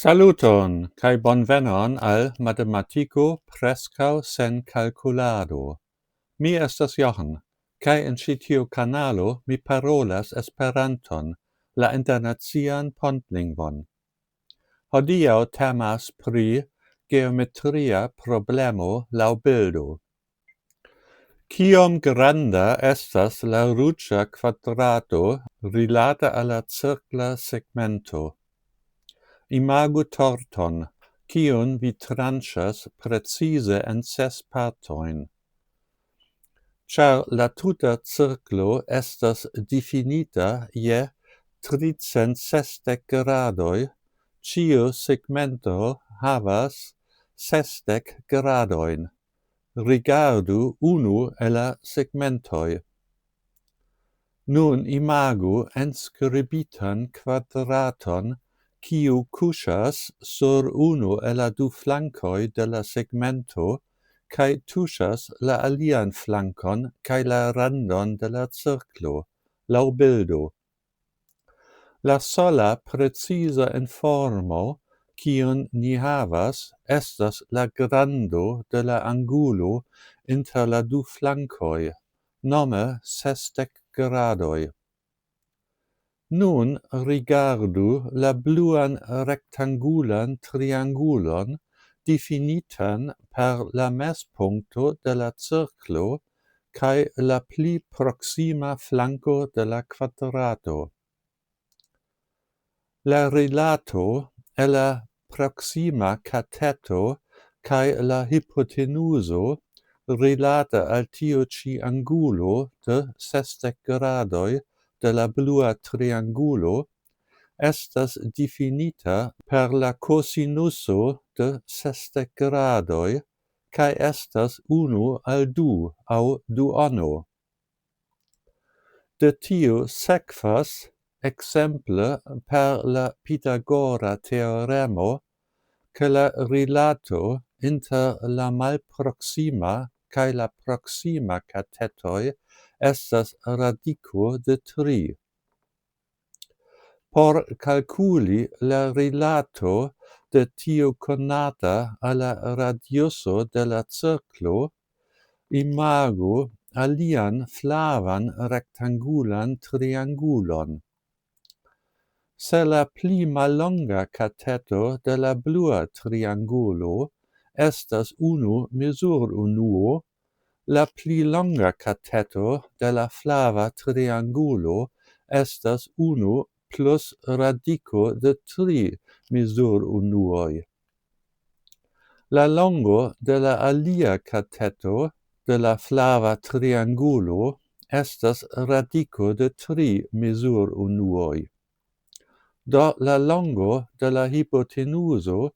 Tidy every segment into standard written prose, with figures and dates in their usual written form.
Saluton, kai bonvenon al matematiko prescau sen calculado. Mi estas Jochen, kai en ĉi tiu kanalo mi parolas Esperanton, la internacian pontlingvon. Hodiaŭ temas pri geometria problemo laŭ bildo. Kiom granda estas la ruĝa kvadrato rilate al la cirkla segmento? Imagu torton, kiun vi tranĉas precize en 6 partojn. Ĉar la tuta cirklo estas difinita je 360 gradoj, ĉiu segmento havas 60 gradojn. Rigardu unu el la segmentoj. Nun imagu enskribitan kvadraton kiu kuŝas sur unu el la du flankoj de la segmento kaj tuŝas la alian flankon kaj la randon de la cirklo, laŭ bildo. La sola preciza informo, kiun ni havas, estas la grando de la angulo inter la du flankoj, nome 60 gradoj. Nun rigardu la bluan rektangulan triangulon difinitan per la mespunkto de la cirklo kaj la pli proksima flanko de la kvadrato. La rilato el la proksima kateto kaj la hipotenuzo rilate al tiu ĉi angulo de 60 gradoj de la blua triangulo estas difinita per la cosinuso de 60 gradoj kaj estas 1:2 aŭ duono. De tio sekvas, ekzemple per la Pitagora teoremo, ke la rilato inter la malproksima kaj la proksima katetoj estas radiko de 3. Por kalkuli la rilato de tiu konata al la radiuso de la cirklo, imagu alian flavan rektangulan triangulon. Se la pli mallonga kateto de la blua triangulo estas 1 mezurunuo, la pli longa kateto de la flava triangulo estas 1 plus radiko de 3 mezurunuoj. La longo de la alia kateto de la flava triangulo estas radiko de 3 mezurunuoj. Do la longo de la hipotenuzo,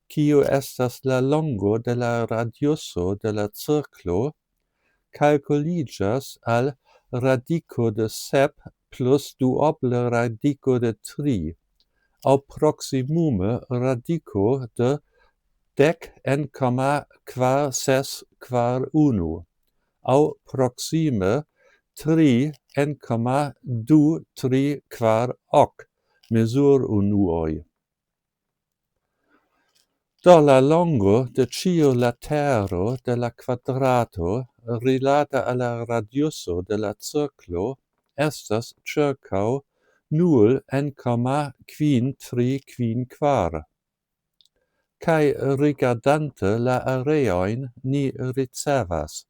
kiu estas la longo de la radiuso de la cirklo, kalkuliĝas al radiko de 7 plus duoble radiko de 3, aŭ proksimume radiko de 10,461, aŭ proksime 3,2348 mezurunuoj. Do la longo de ĉiu latero de la kvadrato rilate al la radiuso de la cirklo estas ĉirkaŭ 0,534. Kaj rigardante la areojn ni ricevas.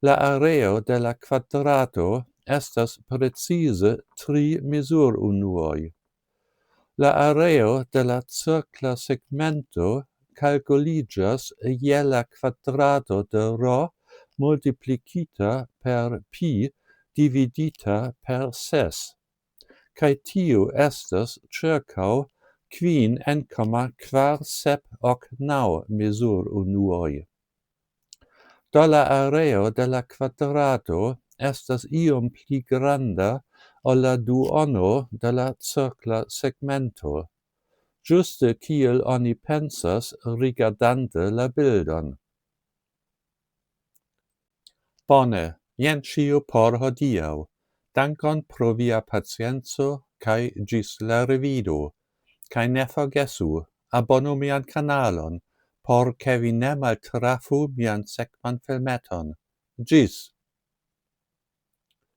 La areo de la kvadrato estas precize 3 mezurunuoj. La areo de la cirkla segmento kalkuliĝas je la kvadrato de ρ multiplikita per pi dividita per 6, kaj tiu estas ĉirkaŭ 5,479 mezurunuoj. Do la areo de la kvadrato estas iom pli granda ol la duono de la cirkla segmento, ĝuste kiel oni pensas rigardante la bildon. Bone, jen ĉio por hodiaŭ. Dankon pro via pacienco kaj ĝis la revido. kaj ne forgesu abonu mian kanalon por ke vi ne maltrafu mian sekvan filmeton. Ĝis!